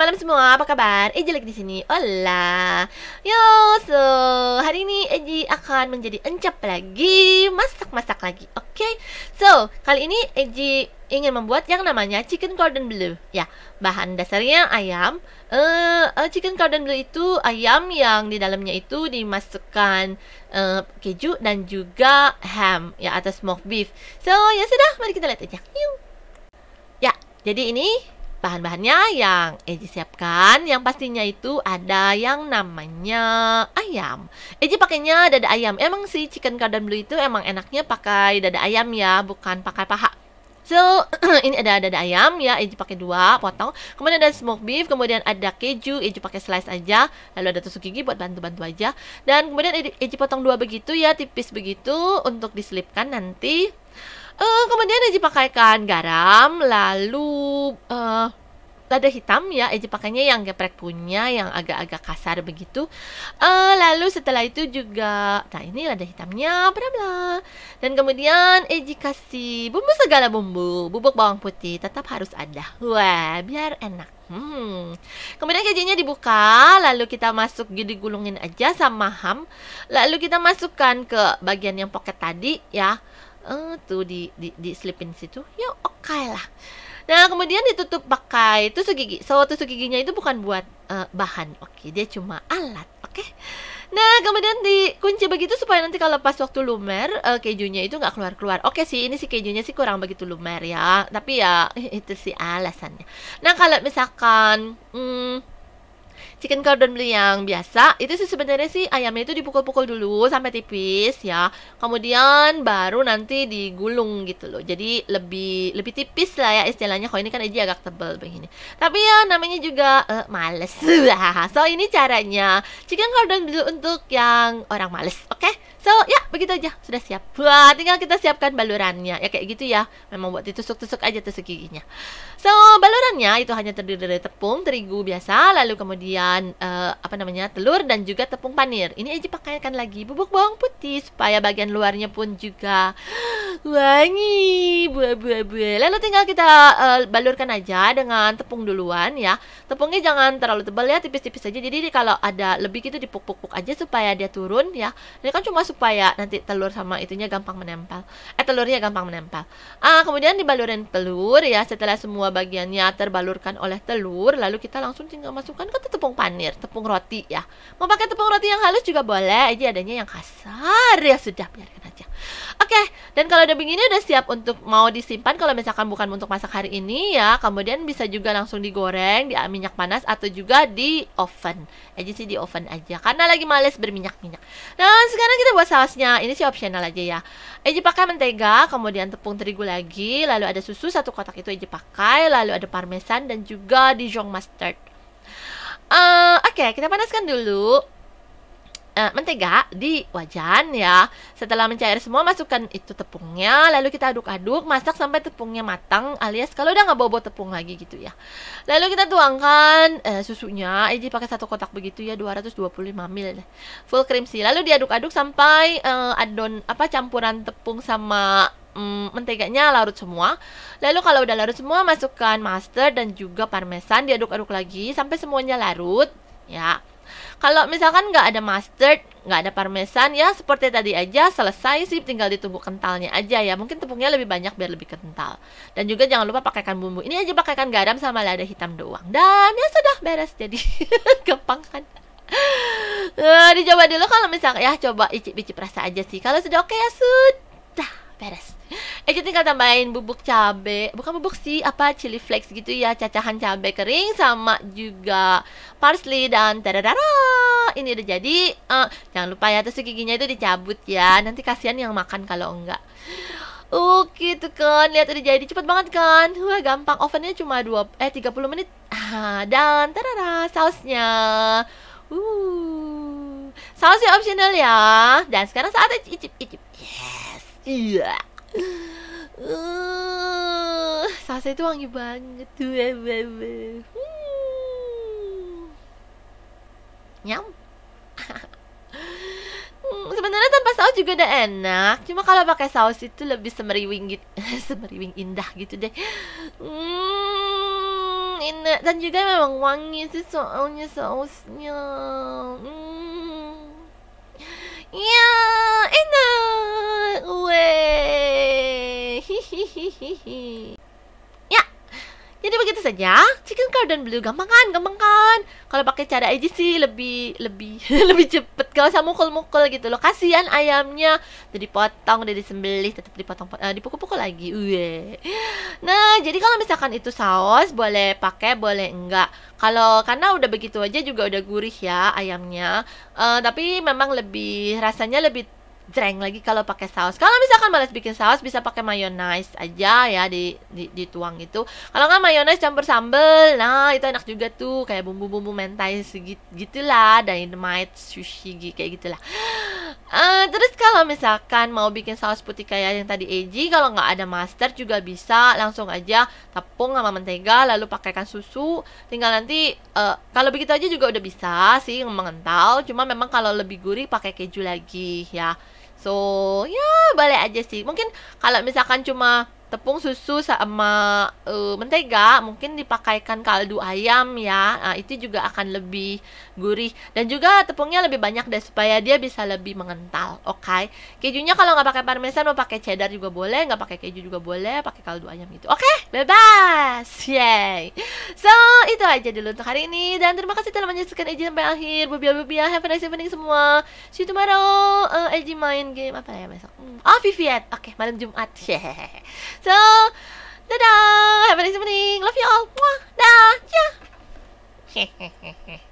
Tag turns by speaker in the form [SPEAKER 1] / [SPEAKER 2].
[SPEAKER 1] malam semua, apa kabar? Eji lagi di sini. Hola. Yo, so hari ini Eji akan menjadi encap lagi, masak-masak lagi. Oke. So, kali ini Eji ingin membuat yang namanya chicken cordon bleu. Ya, bahan dasarnya ayam. Chicken cordon bleu itu ayam yang di dalamnya itu dimasukkan keju dan juga ham ya, atau smoked beef. So, ya sudah, mari kita lihat aja. Yuk. Ya, jadi ini bahan-bahannya yang Eji siapkan. Yang pastinya itu ada yang namanya ayam. Eji pakainya dada ayam. Emang sih chicken cordon bleu itu emang enaknya pakai dada ayam ya, bukan pakai paha. So, ini ada dada ayam ya, Eji pakai 2 potong. Kemudian ada smoked beef, kemudian ada keju, Eji pakai slice aja. Lalu ada tusuk gigi buat bantu-bantu aja. Dan kemudian Eji potong 2 begitu ya, tipis begitu untuk diselipkan nanti. Kemudian Eji pakaikan garam, lalu lada hitam ya, Eji pakainya yang geprek punya, yang agak-agak kasar begitu. Lalu setelah itu juga, nah ini lada hitamnya, bla bla. Dan kemudian Eji kasih bumbu, segala bumbu, bubuk bawang putih tetap harus ada. Wah, biar enak. Kemudian kejunya dibuka, lalu kita masuk, digulungin aja sama ham. Lalu kita masukkan ke bagian yang pocket tadi ya. Tuh diselipin situ. Ya oke lah. Nah, kemudian ditutup pakai tusuk gigi. So, tusuk giginya itu bukan buat bahan. Oke, dia cuma alat. Oke. Nah, kemudian dikunci begitu supaya nanti kalau pas waktu lumer, kejunya itu nggak keluar-keluar. Oke sih, ini sih kejunya sih kurang begitu lumer ya. Tapi ya, itu sih alasannya. Nah, kalau misalkan chicken cordon bleu yang biasa, itu sih sebenarnya sih ayamnya itu dipukul-pukul dulu sampai tipis ya. Kemudian baru nanti digulung gitu loh. Jadi lebih tipis lah ya istilahnya. Kalau ini kan Eji agak tebal begini. Tapi ya namanya juga males. So ini caranya chicken cordon bleu untuk yang orang males. Oke? So ya begitu aja, sudah siap. Wah, tinggal kita siapkan balurannya. Ya kayak gitu ya. Memang buat ditusuk-tusuk aja tusuk giginya. So balurannya itu hanya terdiri dari tepung terigu biasa, lalu kemudian telur dan juga tepung panir. Ini Eji pakaikan lagi bubuk bawang putih supaya bagian luarnya pun juga wangi, buah-buah. Lalu tinggal kita balurkan aja dengan tepung duluan ya. Tepungnya jangan terlalu tebal ya, tipis-tipis aja. Jadi kalau ada lebih gitu dipuk-puk aja supaya dia turun ya. Ini kan cuma supaya nanti telur sama itunya gampang menempel. Telurnya gampang menempel. Kemudian dibalurin telur ya. Setelah semua bagiannya terbalurkan oleh telur, lalu kita langsung tinggal masukkan ke tepung panir, tepung roti ya. Mau pakai tepung roti yang halus juga boleh, aja adanya yang kasar ya sudah, biarkan aja. Oke, dan kalau udah begini udah siap untuk mau disimpan. Kalau misalkan bukan untuk masak hari ini ya, kemudian bisa juga langsung digoreng di minyak panas atau juga di oven. Aja sih di oven aja karena lagi males berminyak-minyak. Nah, sekarang kita buat sausnya. Ini sih optional aja ya. Eji pakai mentega, kemudian tepung terigu lagi, lalu ada susu 1 kotak itu Eji pakai, lalu ada parmesan dan juga Dijon mustard. Oke, kita panaskan dulu mentega di wajan ya. Setelah mencair semua, masukkan itu tepungnya, lalu kita aduk-aduk, masak sampai tepungnya matang, alias kalau udah nggak bau-bau tepung lagi gitu ya. Lalu kita tuangkan susunya. Eji pakai 1 kotak begitu ya, 225 ml full cream sih. Lalu diaduk-aduk sampai campuran tepung sama menteganya larut semua. Lalu kalau udah larut semua, masukkan mustard dan juga parmesan, diaduk-aduk lagi sampai semuanya larut ya. Kalau misalkan nggak ada mustard, nggak ada parmesan ya seperti tadi aja, selesai sih, tinggal ditunggu kentalnya aja ya. Mungkin tepungnya lebih banyak biar lebih kental. Dan juga jangan lupa pakaikan bumbu. Ini aja pakaikan garam sama lada hitam doang. Dan ya sudah beres, jadi gampang kan. Dicoba dulu kalau misalkan ya, coba icip-icip rasa aja sih. Kalau sudah oke ya sudah beres. Eji tinggal tambahin bubuk cabe, bukan bubuk sih, chili flakes gitu ya, cacahan cabe kering sama juga parsley dan tadadara. Ini udah jadi. Jangan lupa ya tusuk giginya itu dicabut ya, nanti kasihan yang makan kalau enggak. Oke tuh kan, lihat udah jadi, cepet banget kan. Wah, gampang, ovennya cuma 30 menit. Dan tadara, sausnya. Sausnya optional ya. Dan sekarang saatnya icip-icip. Yes. Iya. Sausnya itu wangi banget tuh. Nyam. Sebenarnya tanpa saus juga udah enak. Cuma kalau pakai saus itu lebih semeriwing gitu. Semeriwing indah gitu deh. enak. Dan juga memang wangi sih soalnya sausnya. Ya, enak. Weh. Hihihihi. Ya, jadi begitu saja. Chicken cordon bleu gampang kan? Gampang kan? Kalau pakai cara aja sih lebih lebih cepet. Gak usah mukul-mukul gitu loh. Kasihan ayamnya. Udah dipotong, udah disembelih, tetap dipukul-pukul lagi. Nah, jadi kalau misalkan itu saus boleh pakai, boleh enggak. Kalau karena udah begitu aja juga udah gurih ya ayamnya. Tapi memang rasanya lebih jreng lagi kalau pakai saus. Kalau misalkan malas bikin saus bisa pakai mayonnaise aja ya dituang itu. Kalau nggak mayonnaise campur sambal, nah itu enak juga tuh kayak bumbu-bumbu mentai gitulah, dynamite, sushi kayak gitulah. Terus kalau misalkan mau bikin saus putih kayak yang tadi Eji, kalau nggak ada mustard juga bisa langsung aja tepung sama mentega lalu pakaikan susu. Tinggal nanti kalau begitu aja juga udah bisa sih mengental. Cuma memang kalau lebih gurih pakai keju lagi ya. So, ya boleh aja sih. Mungkin kalau misalkan cuma tepung, susu sama mentega, mungkin dipakaikan kaldu ayam ya. Nah, itu juga akan lebih gurih dan juga tepungnya lebih banyak deh supaya dia bisa lebih mengental. Oke. Kejunya kalau nggak pakai parmesan mau pakai cheddar juga boleh, nggak pakai keju juga boleh, pakai kaldu ayam gitu. Oke, bebas. Yay. So, itu aja dulu untuk hari ini dan terima kasih telah menyaksikan Eji sampai akhir. Bubia, have a nice evening semua. See you tomorrow. Eji main game apa ya besok? Viviet. Oke, malam Jumat. So, dadah. Have a nice evening. Love you all. Muah. Dah. Ya. Hehehe.